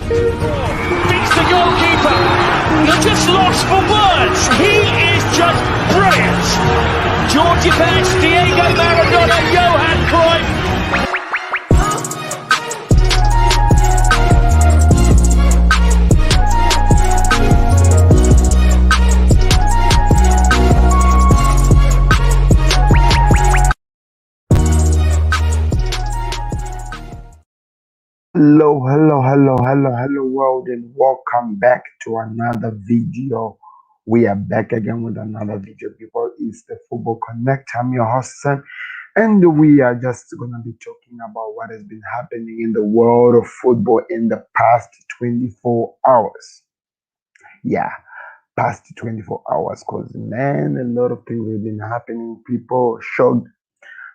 Beats the goalkeeper. They're just lost for words. He is just brilliant. Georgie Best, Diego Maradona, Johan Cruyff. Hello world, and welcome back to another video. We are back again with another video, people. It's the Football Connect. I'm your host, Sam, and we are just gonna be talking about what has been happening in the world of football in the past 24 hours. Yeah, past 24 hours, because man, a lot of things have been happening. People shocked,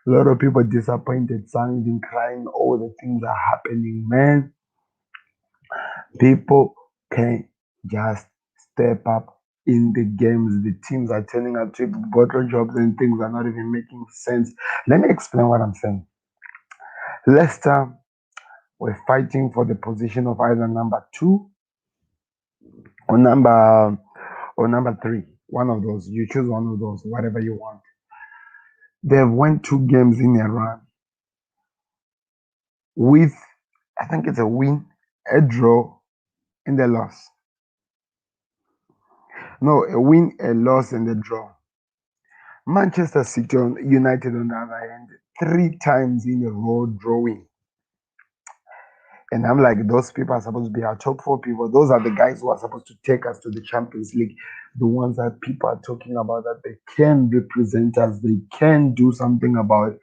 a lot of people disappointed, some even crying. All the things are happening, man. People can just step up in the games. The teams are turning out to bottle jobs and things are not even making sense. Let me explain what I'm saying. Leicester were fighting for the position of either number 2 or number 3. One of those. You choose one of those, whatever you want. They've won 2 games in a run with, I think it's a win, a draw, and a loss. No, a win, a loss, and a draw. Manchester City United on the other hand, 3 times in a row drawing. And I'm like, those people are supposed to be our top 4 people. Those are the guys who are supposed to take us to the Champions League. The ones that people are talking about, that they can represent us, they can do something about it.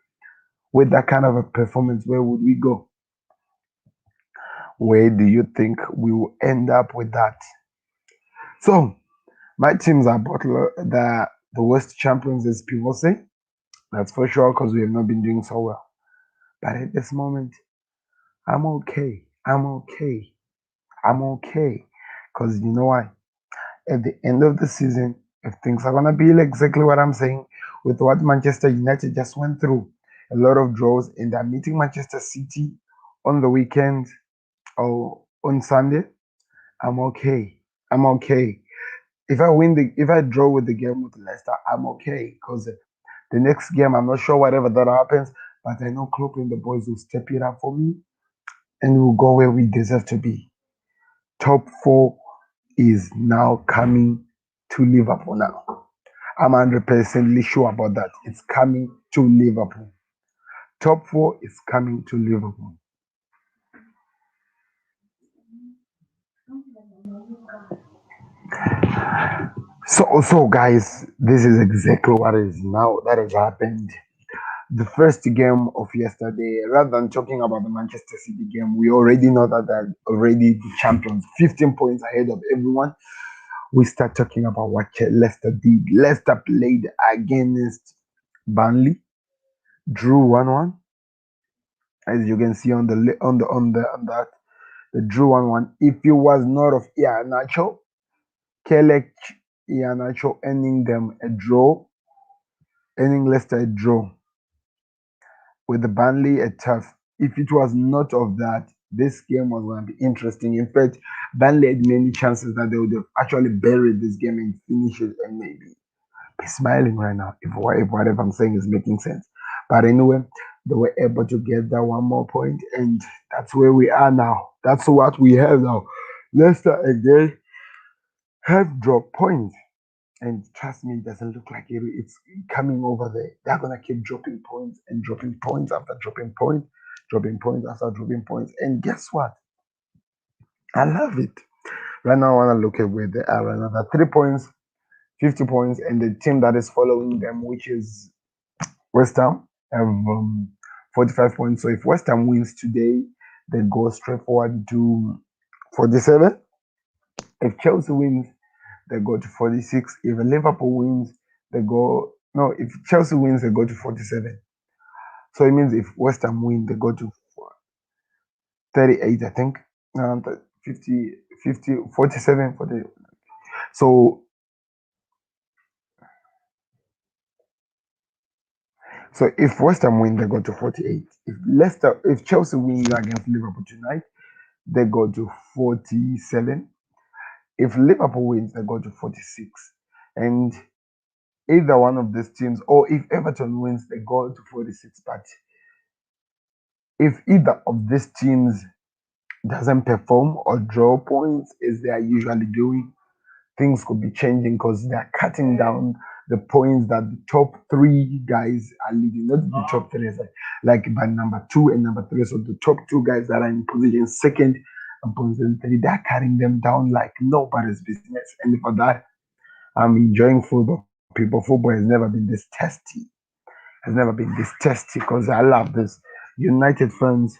With that kind of a performance, where would we go? Where do you think we will end up with that? So, my teams are the worst champions, as people say. That's for sure, because we have not been doing so well. But at this moment, I'm okay. Because you know why? At the end of the season, if things are going to be exactly what I'm saying, with what Manchester United just went through, a lot of draws, and they're meeting Manchester City on the weekend or on Sunday, I'm okay. If I draw with the game with Leicester, I'm okay, because the next game, I'm not sure whatever that happens, but I know Klopp and the boys will step it up for me, and we'll go where we deserve to be. Top 4 is now coming to Liverpool now. I'm 100% sure about that. It's coming to Liverpool. Top 4 is coming to Liverpool. So guys, this is exactly what is now that has happened. The first game of yesterday, rather than talking about the Manchester City game, we already know that they're already the champions, 15 points ahead of everyone. We start talking about what Leicester did. Leicester played against Burnley, drew 1-1. As you can see on that, the drew 1-1. If it was not of Iheanacho, Kelech Iheanacho ending Leicester a draw. With the Burnley a tough. If it was not of that, this game was going to be interesting. In fact, Burnley had many chances that they would have actually buried this game and finish it, and maybe be smiling right now if whatever I'm saying is making sense. But anyway, they were able to get that 1 more point, and that's where we are now. That's what we have now. Leicester again have dropped points. And trust me, it doesn't look like it's coming over there. They're going to keep dropping points and dropping points after dropping points, dropping points after dropping points. And guess what? I love it. Right now, I want to look at where they are. Another 3 points, 50 points. And the team that is following them, which is West Ham, have 45 points. So if West Ham wins today, they go straight forward to 47. If Chelsea wins, they go to 46. If Liverpool wins, if Chelsea wins, they go to 47. So it means if West Ham win, they go to 38, I think. 50, 47, 40. So if West Ham win, they go to 48. If Chelsea wins against Liverpool tonight, they go to 47. If Liverpool wins, they go to 46. And either one of these teams, or if Everton wins, they go to 46. But if either of these teams doesn't perform or draw points as they are usually doing, things could be changing because they are cutting down the points that the top three guys are leading. Not the top three, like by number 2 and number 3. So the top two guys that are in position second and position 3, they're cutting them down like nobody's business. And for that, I'm enjoying football. People, football has never been this testy. Has never been this testy because I love this. United fans,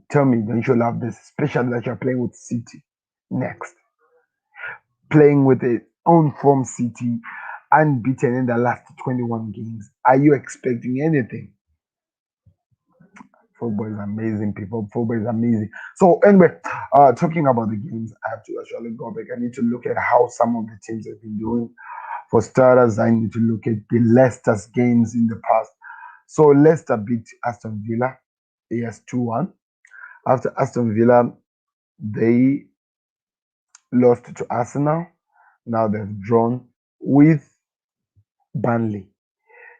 tell me, don't you love this? Especially that you're playing with City next. Playing with a own form City, unbeaten in the last 21 games. Are you expecting anything? Football is amazing, people. Football is amazing. So anyway, talking about the games, I have to actually go back. I need to look at how some of the teams have been doing. For starters, I need to look at the Leicester's games in the past. So Leicester beat Aston Villa, yes, 2-1. After Aston Villa, they lost to Arsenal. Now they've drawn with Burnley.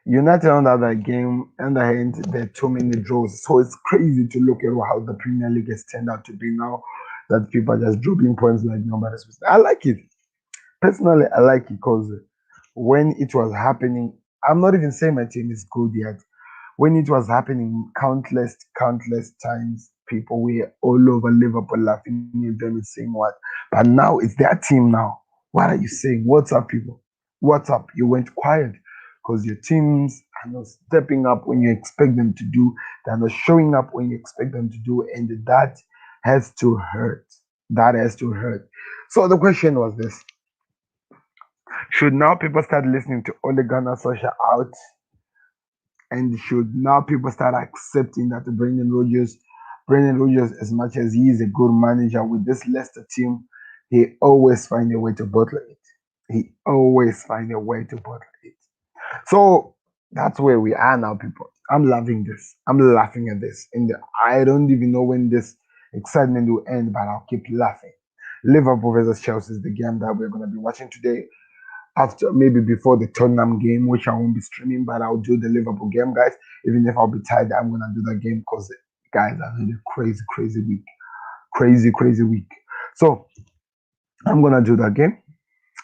United on the other game, on the hand, there are too many draws. So it's crazy to look at how the Premier League has turned out to be now, that people are just dropping points like nobody's business. I like it. Personally, I like it because when it was happening, I'm not even saying my team is good yet. When it was happening, countless times, people were all over Liverpool laughing at them and saying what. But now it's their team now. What are you saying? What's up, people? What's up? You went quiet because your teams are not stepping up when you expect them to do. They're not showing up when you expect them to do. And that has to hurt. That has to hurt. So the question was this. Should now people start listening to Ole Gunnar Solskjaer out? And should now people start accepting that Brendan Rodgers, as much as he is a good manager with this Leicester team, he always find a way to bottle it. He always find a way to bottle it. So that's where we are now, people. I'm loving this. I'm laughing at this. And I don't even know when this excitement will end, but I'll keep laughing. Liverpool versus Chelsea is the game that we're going to be watching today. After maybe before the Tottenham game, which I won't be streaming, but I'll do the Liverpool game, guys. Even if I'll be tired, I'm gonna do that game because guys, I've had a crazy week. Crazy week. So I'm gonna do that game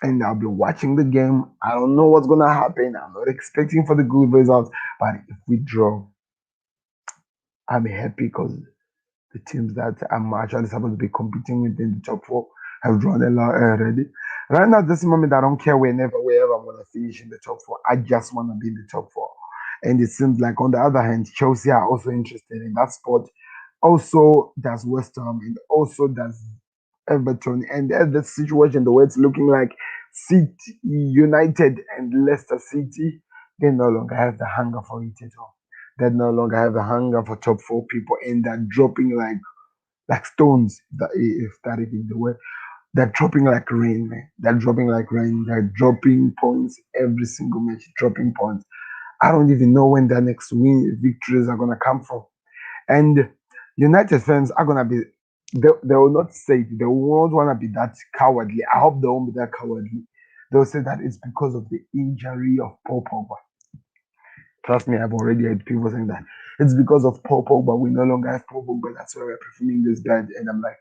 and I'll be watching the game. I don't know what's gonna happen. I'm not expecting for the good results, but if we draw, I'm happy because the teams that I'm actually supposed to be competing with in the top 4 have drawn a lot already. Right now, this moment, I don't care wherever I'm going to finish in the top 4. I just want to be in the top 4. And it seems like, on the other hand, Chelsea are also interested in that spot. Also, does West Ham and also does Everton. And at the situation, the way it's looking like City, United, and Leicester City, they no longer have the hunger for it at all. They no longer have the hunger for top 4 people, and they're dropping like stones. If that is the word, they're dropping like rain, man. They're dropping like rain. They're dropping points every single match, dropping points. I don't even know when their next victories are gonna come from. And United fans are gonna be. They will not say it. They won't wanna be that cowardly. I hope they won't be that cowardly. They'll say that it's because of the injury of Paul Pogba. Trust me, I've already heard people saying that it's because of Paul Pogba. We no longer have Paul Pogba. That's why we're performing this bad. And I'm like,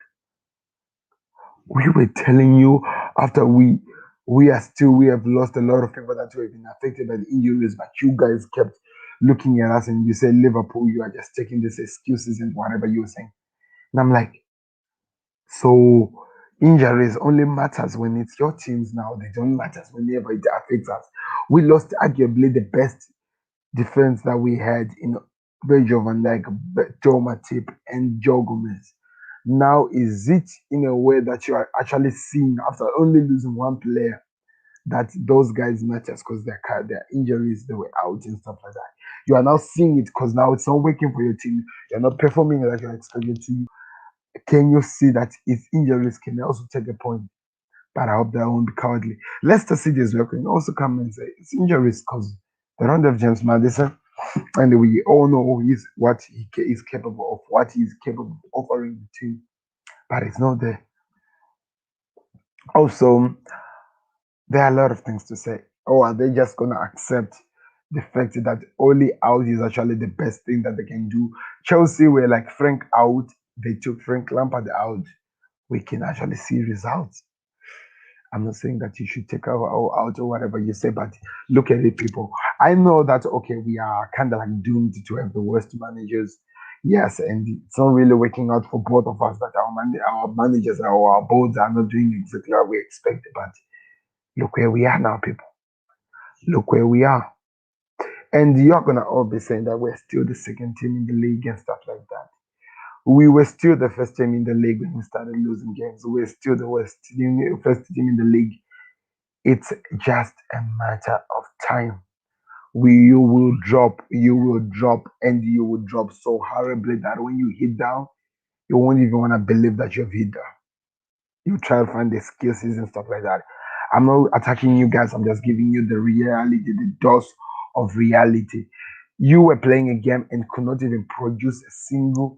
we were telling you after we have lost a lot of people that were been affected by the injuries, but you guys kept looking at us and you said Liverpool, you are just taking these excuses and whatever you were saying. And I'm like, so injuries only matters when it's your teams now. They don't matter whenever it affects us. We lost arguably the best defense that we had in Virgil van Dijk, Joe Matip, and Joe Gomez. Now, is it in a way that you are actually seeing after only losing one player that those guys matters because their injuries, they were out and stuff like that? You are now seeing it because now it's not working for your team. You're not performing like you're expected to. Can you see that its injuries can also take a point? But I hope that won't be cowardly. Leicester City is working. Also come and say it's injuries because they don't have James Madison. and we all know what is capable of, what he's capable of offering the team, but it's not there. Also, there are a lot of things to say. Oh, are they just gonna accept the fact that only out is actually the best thing that they can do? Chelsea were like Frank out, they took Frank Lampard out. We can actually see results. I'm not saying that you should take out or whatever you say, but look at it, people. I know that okay, we are kind of like doomed to have the worst managers. Yes, and it's not really working out for both of us that our managers or our boards are not doing exactly what we expected. But look where we are now, people. Look where we are. And you're gonna all be saying that we're still the second team in the league and stuff like that. We were still the first team in the league when we started losing games. We're still the first team in the league. It's just a matter of time. You will drop, and you will drop so horribly that when you hit down, you won't even want to believe that you've hit down. You try to find excuses and stuff like that. I'm not attacking you guys. I'm just giving you the reality, the dose of reality. You were playing a game and could not even produce a single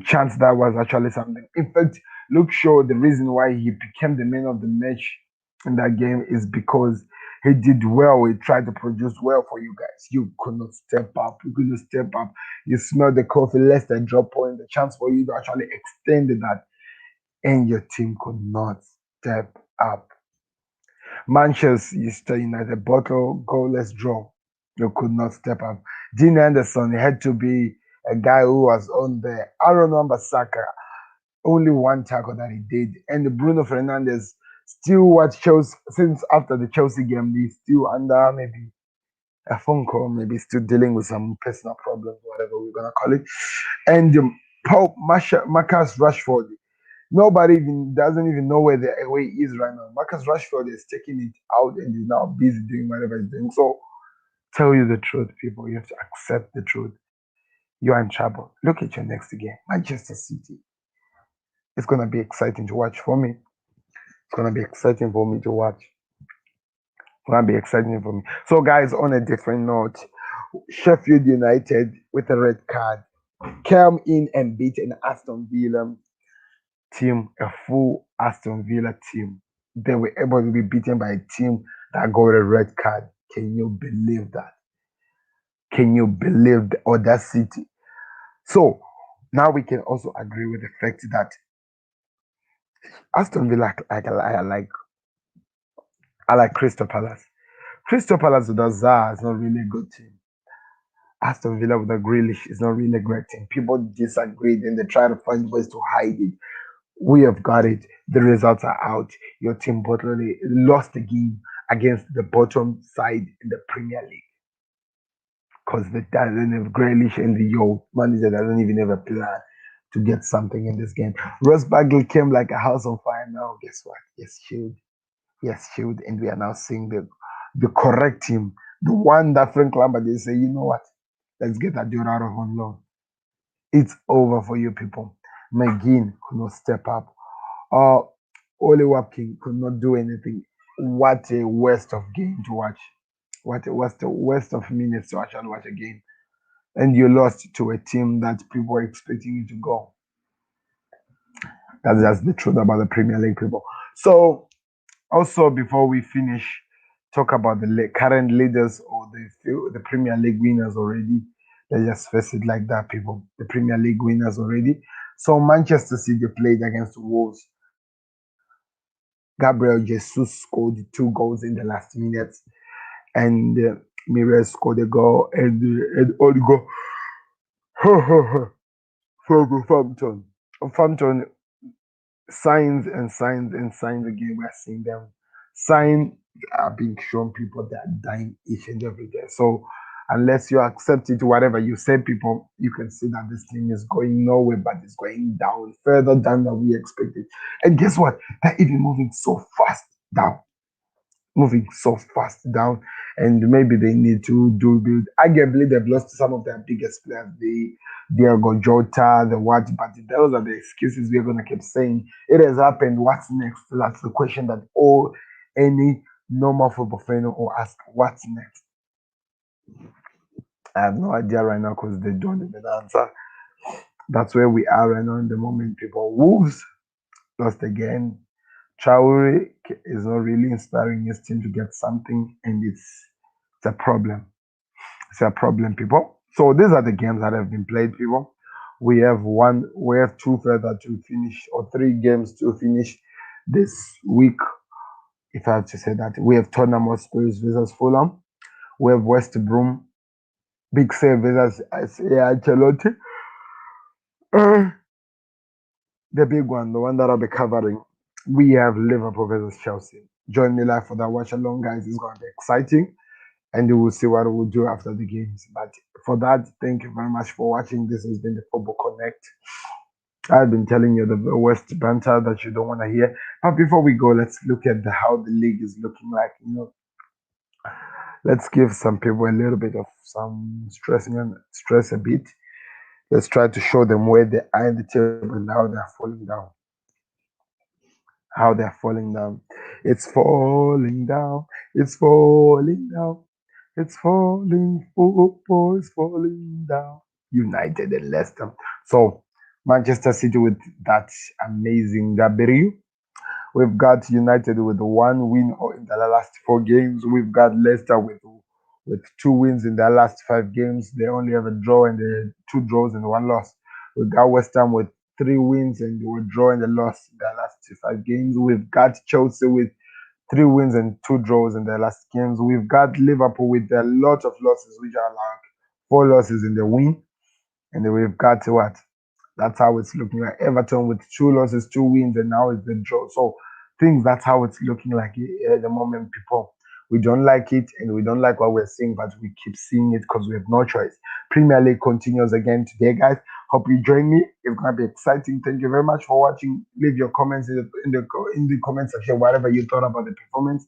chance that was actually something. In fact, Luke Shaw, the reason why he became the man of the match in that game is because he did well. He tried to produce well for you guys. You could not step up. You could not step up. You smelled the coffee, less than drop point, the chance for you to actually extend that, and your team could not step up. Manchester United bottle goalless draw. You could not step up. Dean Henderson had to be a guy who was on there. I don't remember Saka. Only one tackle that he did. And Bruno Fernandes still what Chelsea since after the Chelsea game, he's still under maybe a phone call, maybe still dealing with some personal problems, whatever we're gonna call it. And Marcus Rashford. Nobody even doesn't even know where the away is right now. Marcus Rashford is taking it out and is now busy doing whatever he's doing. So tell you the truth, people. You have to accept the truth. You are in trouble. Look at your next game, Manchester City. It's gonna be exciting to watch for me. It's gonna be exciting for me to watch. It's gonna be exciting for me. So, guys, on a different note, Sheffield United with a red card came in and beat an Aston Villa team, a full Aston Villa team. They were able to be beaten by a team that got a red card. Can you believe that? Can you believe the audacity? So now we can also agree with the fact that Aston Villa, I like Crystal Palace. Crystal Palace with Zaha is not really a good team. Aston Villa with the Grealish is not really a great team. People disagree, then they try to find ways to hide it. We have got it. The results are out. Your team totally lost the game against the bottom side in the Premier League because they doesn't have Grealish and the manager doesn't even have a plan to get something in this game. Ross Bagley came like a house on fire. Now, guess what? Yes, Shield, and we are now seeing the correct team, the one that Frank Lampard is say, you know what? Let's get that dude out of on loan. It's over for you people. McGinn could not step up. Oli Watkins could not do anything. What a waste of game to watch. What a waste of minutes to actually watch a game. And you lost to a team that people were expecting you to go. That's just the truth about the Premier League, people. So, also before we finish, talk about the current leaders or the Premier League winners already. Let's just face it like that, people. The Premier League winners already. So Manchester City played against Wolves. Gabriel Jesus scored 2 goals in the last minutes, and Mires scored a goal and Odigo from Southampton. Southampton signs and signs and signs again. We're seeing them. Signs are being shown people that are dying each and every day. So unless you accept it, whatever you say, people, you can see that this thing is going nowhere, but it's going down, further down than we expected. And guess what? They're even moving so fast down. Moving so fast down, and maybe they need to do build. Arguably, they've lost some of their biggest players, the Diego Jota, the what, but those are the excuses we're gonna keep saying. It has happened. What's next? That's the question that any normal football fan will ask. What's next? I have no idea right now because they don't even answer. That's where we are right now in the moment, people. Wolves lost again. Traore is not really inspiring his team to get something, and it's a problem. It's a problem, people. So these are the games that have been played, people. We have two further to finish, or three games to finish this week. If I have to say that, we have Tottenham Hotspur versus Fulham. We have West Brom, Big Save versus Ancelotti. Uh, the big one, the one that I'll be covering. We have Liverpool versus Chelsea. Join me live for that watch along, guys. It's going to be exciting, and you will see what we'll do after the games. But for that, thank you very much for watching. This has been the Football Connect. I've been telling you the West banter that you don't want to hear. But before we go, let's look at how the league is looking like. Let's give some people a little bit of some stress a bit. Let's try to show them where they are in the table and how they're falling down. How they're falling down. It's falling down. It's falling down. It's falling. Football is falling down. United and Leicester. So Manchester City with that amazing debut. We've got United with one win in the last 4 games. We've got Leicester with 2 wins in their last 5 games. They only have a draw and 2 draws and 1 loss. We've got West Ham with 3 wins and a draw and a loss in their last 5 games. We've got Chelsea with 3 wins and 2 draws in their last games. We've got Liverpool with a lot of losses, which are like 4 losses in the win. And then we've got what? That's how it's looking like. Everton with 2 losses, 2 wins, and now it's the draw. So that's how it's looking like at the moment, people. We don't like it, and we don't like what we're seeing, but we keep seeing it because we have no choice. Premier League continues again today, guys. Hope you join me. It's gonna be exciting. Thank you very much for watching. Leave your comments in the comment section, whatever you thought about the performance.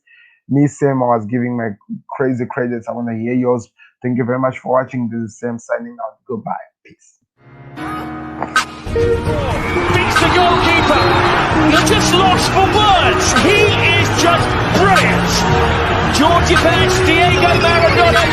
Me, Sam, I was giving my crazy credits. I want to hear yours. Thank you very much for watching. This is Sam signing out. Goodbye. Peace. Beats the goalkeeper. He's just lost for words. He is just brilliant. Georgie Best, Diego Maradona,